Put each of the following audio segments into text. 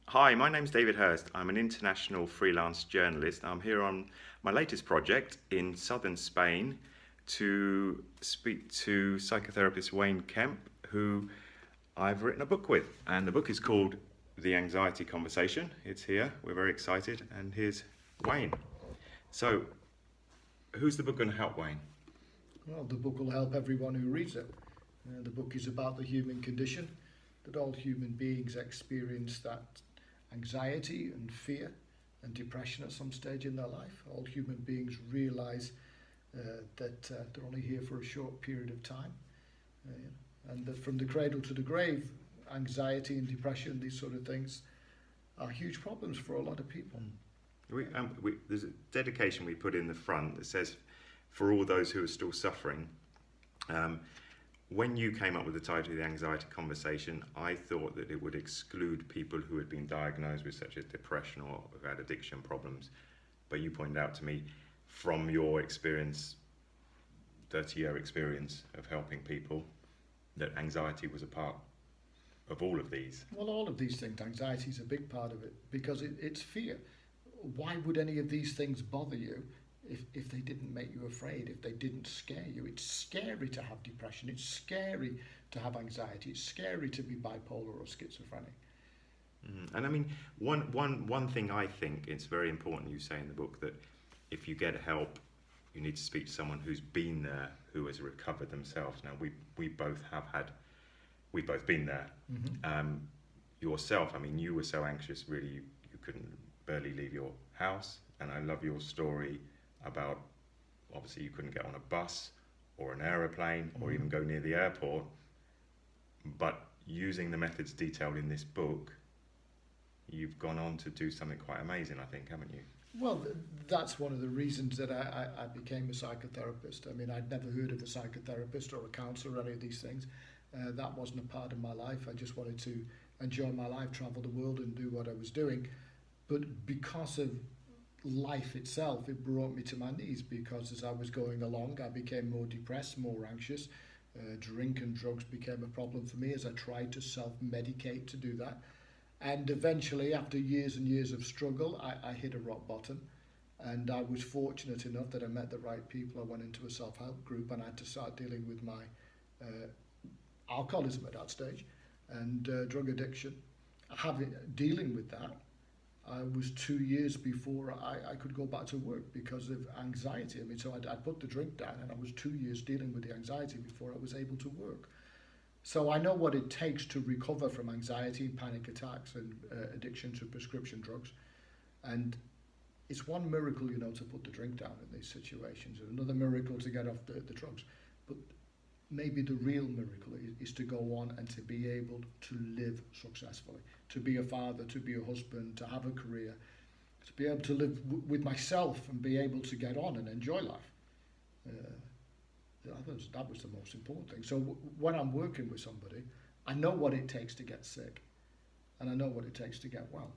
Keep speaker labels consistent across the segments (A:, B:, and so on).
A: Hi, my name's David Hurst. I'm an international freelance journalist. I'm here on my latest project in southern Spain to speak to psychotherapist Wayne Kemp, who I've written a book with. And the book is called The Anxiety Conversation. It's here. We're very excited. And here's Wayne. So, who's the book going to help, Wayne?
B: Well, the book will help everyone who reads it. The book is about the human condition, that all human beings experience that anxiety and fear and depression at some stage in their life. All human beings realize that they're only here for a short period of time. And that from the cradle to the grave, anxiety and depression, these sort of things, are huge problems for a lot of people.
A: There's a dedication we put in the front that says, for all those who are still suffering. When you came up with the title of The Anxiety Conversation, I thought that it would exclude people who had been diagnosed with such as depression or have had addiction problems. But you pointed out to me, from your experience, 30-year experience of helping people, that anxiety was a part of all of these.
B: Well, all of these things, anxiety is a big part of it because it's fear. Why would any of these things bother you if they didn't make you afraid, if they didn't scare you? It's scary to have depression. It's scary to have anxiety. It's scary to be bipolar or schizophrenic.
A: And I mean, one thing I think it's very important you say in the book, that if you get help, you need to speak to someone who's been there, who has recovered themselves. Now, we've both been there. Yourself, I mean, you were so anxious, really, you couldn't barely leave your house. And I love your story about, obviously you couldn't get on a bus or an aeroplane or even go near the airport, but using the methods detailed in this book, you've gone on to do something quite amazing, I think, haven't you?
B: Well, that's one of the reasons that I became a psychotherapist. I mean, I'd never heard of a psychotherapist or a counsellor or any of these things. That wasn't a part of my life. I just wanted to enjoy my life, travel the world and do what I was doing. But because of life itself, it brought me to my knees, because as I was going along, I became more depressed, more anxious. Drink and drugs became a problem for me as I tried to self-medicate to do that. And eventually, after years and years of struggle, I hit a rock bottom. And I was fortunate enough that I met the right people. I went into a self-help group and I had to start dealing with my alcoholism at that stage and drug addiction. Dealing with that, I was 2 years before I could go back to work because of anxiety. I mean, so I put the drink down and I was 2 years dealing with the anxiety before I was able to work. So I know what it takes to recover from anxiety, panic attacks and addiction to prescription drugs. And it's one miracle, to put the drink down in these situations, and another miracle to get off the drugs. But maybe the real miracle is to go on and to be able to live successfully, to be a father, to be a husband, to have a career, to be able to live with myself and be able to get on and enjoy life. That was the most important thing. So when I'm working with somebody, I know what it takes to get sick and I know what it takes to get well.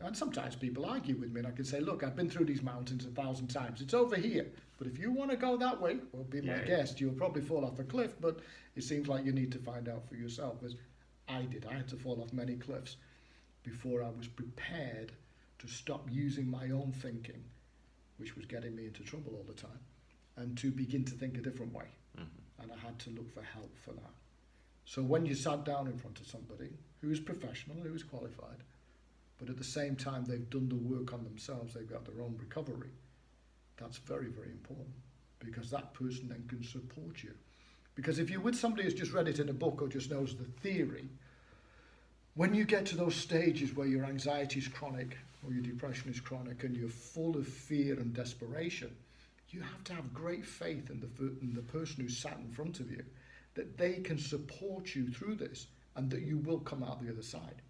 B: And sometimes people argue with me and I can say, look, I've been through these mountains 1,000 times. It's over here. But if you want to go that way, well, be my guest. You'll probably fall off a cliff, but it seems like you need to find out for yourself, as I did. I had to fall off many cliffs before I was prepared to stop using my own thinking, which was getting me into trouble all the time, and to begin to think a different way. And I had to look for help for that. So when you sat down in front of somebody who is professional, who is qualified, but at the same time they've done the work on themselves, they've got their own recovery, that's very, very important, because that person then can support you. Because if you're with somebody who's just read it in a book or just knows the theory, when you get to those stages where your anxiety is chronic or your depression is chronic and you're full of fear and desperation, you have to have great faith in the person who's sat in front of you, that they can support you through this and that you will come out the other side.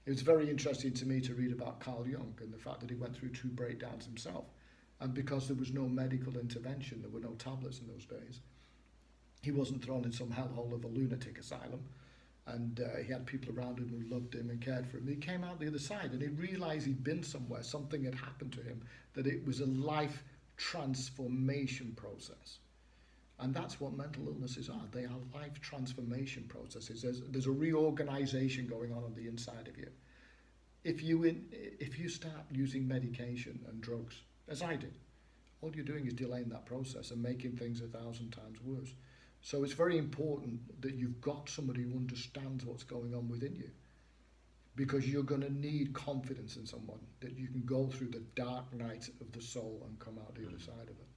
B: It was very interesting to me to read about Carl Jung and the fact that he went through 2 breakdowns himself. And because there was no medical intervention, there were no tablets in those days, he wasn't thrown in some hellhole of a lunatic asylum. And he had people around him who loved him and cared for him. He came out the other side and he realized he'd been somewhere, something had happened to him, that it was a life transformation process. And that's what mental illnesses are. They are life transformation processes. There's a reorganization going on the inside of you. if you start using medication and drugs, as I did, all you're doing is delaying that process and making things 1,000 times worse. So it's very important that you've got somebody who understands what's going on within you, because you're going to need confidence in someone that you can go through the dark night of the soul and come out the other side of it.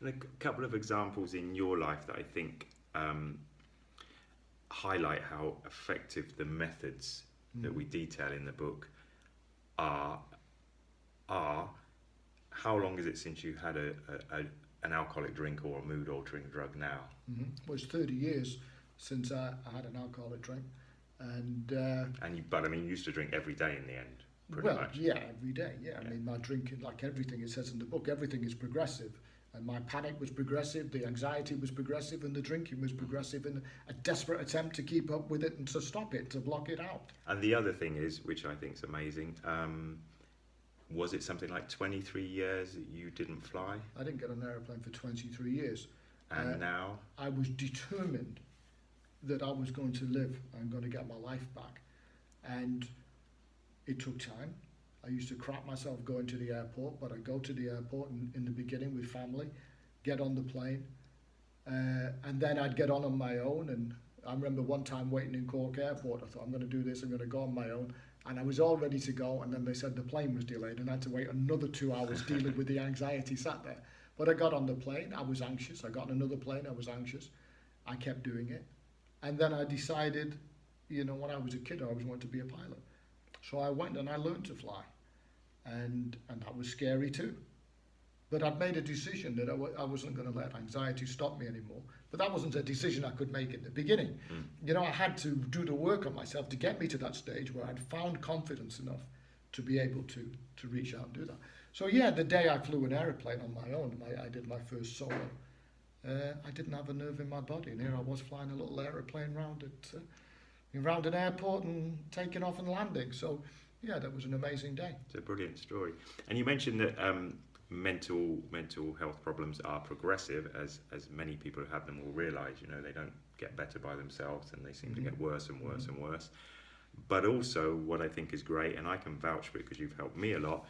A: And a couple of examples in your life that I think highlight how effective the methods that we detail in the book are. How long is it since you had an alcoholic drink or a mood-altering drug now?
B: Well, it's 30 years since I had an alcoholic drink.
A: But I mean, you used to drink every day in the end, pretty much.
B: Yeah, every day, yeah. I mean, my drinking, like everything it says in the book, everything is progressive. And my panic was progressive, the anxiety was progressive, and the drinking was progressive in a desperate attempt to keep up with it and to stop it, to block it out.
A: And the other thing is, which I think is amazing, was it something like 23 years that you didn't fly?
B: I didn't get on an aeroplane for 23 years.
A: And now?
B: I was determined that I was going to live and going to get my life back. And it took time. I used to crap myself going to the airport, but I'd go to the airport in the beginning with family, get on the plane, and then I'd get on my own. And I remember one time waiting in Cork Airport, I thought, I'm going to do this, I'm going to go on my own. And I was all ready to go, and then they said the plane was delayed, and I had to wait another 2 hours dealing with the anxiety sat there. But I got on the plane, I was anxious. I got on another plane, I was anxious. I kept doing it. And then I decided, when I was a kid, I always wanted to be a pilot. So I went and I learned to fly. And that was scary too. But I'd made a decision that I wasn't going to let anxiety stop me anymore. But that wasn't a decision I could make in the beginning. I had to do the work on myself to get me to that stage where I'd found confidence enough to be able to reach out and do that. So yeah, the day I flew an aeroplane on my own, I did my first solo, I didn't have a nerve in my body. And here I was flying a little aeroplane around an airport and taking off and landing. So yeah, that was an amazing day.
A: It's a brilliant story. And you mentioned that mental health problems are progressive, as many people who have them will realise. They don't get better by themselves, and they seem to get worse and worse and worse. But also, what I think is great, and I can vouch for it because you've helped me a lot,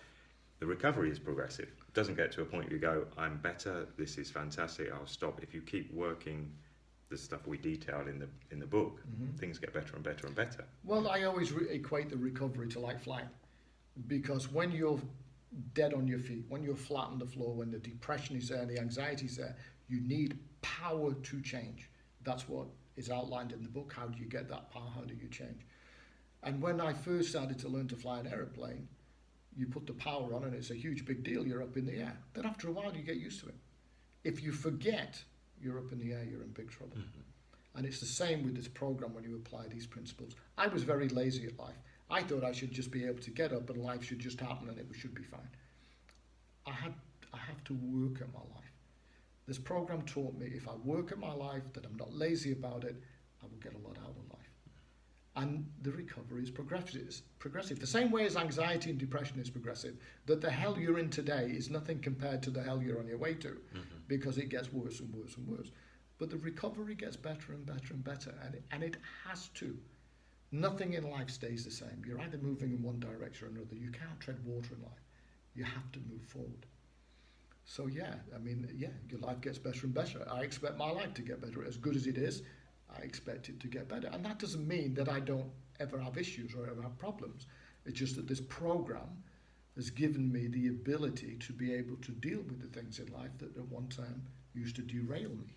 A: the recovery is progressive. It doesn't get to a point where you go, I'm better, this is fantastic, I'll stop. If you keep working the stuff we detailed in the book, things get better and better and better.
B: Well, I always equate the recovery to like flying, because when you're dead on your feet, when you're flat on the floor, when the depression is there, the anxiety is there, you need power to change. That's what is outlined in the book. How do you get that power? How do you change? And when I first started to learn to fly an aeroplane, you put the power on and it's a huge big deal, you're up in the air. Then after a while you get used to it. If you forget you're up in the air, you're in big trouble. And it's the same with this program when you apply these principles. I was very lazy at life. I thought I should just be able to get up and life should just happen and it should be fine. I have to work at my life. This program taught me if I work at my life, that I'm not lazy about it, I will get a lot out of life. And the recovery is progressive. The same way as anxiety and depression is progressive, that the hell you're in today is nothing compared to the hell you're on your way to, because it gets worse and worse and worse. But the recovery gets better and better and better, and it has to. Nothing in life stays the same. You're either moving in one direction or another. You can't tread water in life. You have to move forward. So your life gets better and better. I expect my life to get better. As good as it is, I expect it to get better. And that doesn't mean that I don't ever have issues or ever have problems. It's just that this program has given me the ability to be able to deal with the things in life that at one time used to derail me.